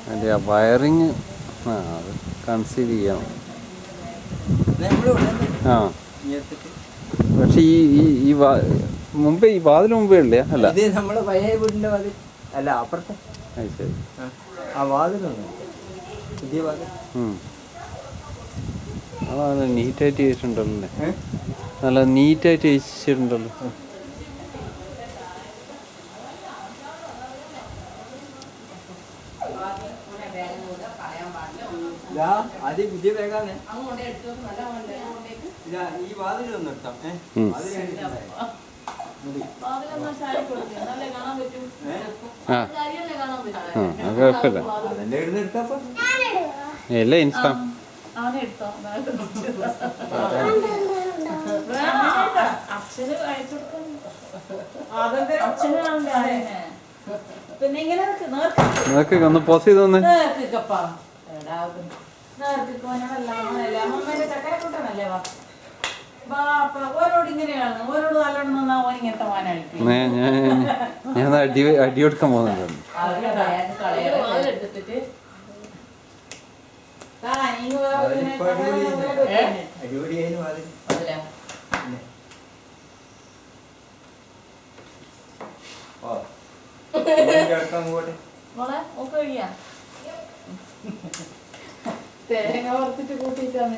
അതിൻ്റെ വയറിങ് അത് കൺസീവ് ചെയ്യണം. ആ പക്ഷെ ഈ മുമ്പേ ഈ വാതിൽ മുമ്പേ ഉള്ളേ അല്ല നമ്മളെ പഴയ വീടിന്റെ വാതിൽ അല്ല അപ്പുറത്തെ. ശരി ആ വാതിലുണ്ട് പുതിയ വാതിൽ. നല്ല നീറ്റായിട്ട് ചെയ്തിട്ടുണ്ടല്ലോ അല്ലേ? നല്ല നീറ്റായിട്ട് ചെയ്തിട്ടുണ്ടല്ലോ. അത് പുതിയ ബാഗാണ്. ഈ വാതിലൊന്നും എടുത്താം. കുഴപ്പമില്ല. അല്ലേ ഇൻസ്റ്റാ നിനക്ക് ഒന്ന് പോസ് ചെയ്ത് തന്നെ. ഞാൻ അടി കൊടുക്കാൻ പോകുന്നുണ്ട്. തേങ്ങ വറുത്തിട്ട് കൂട്ടിയിട്ടാണ്.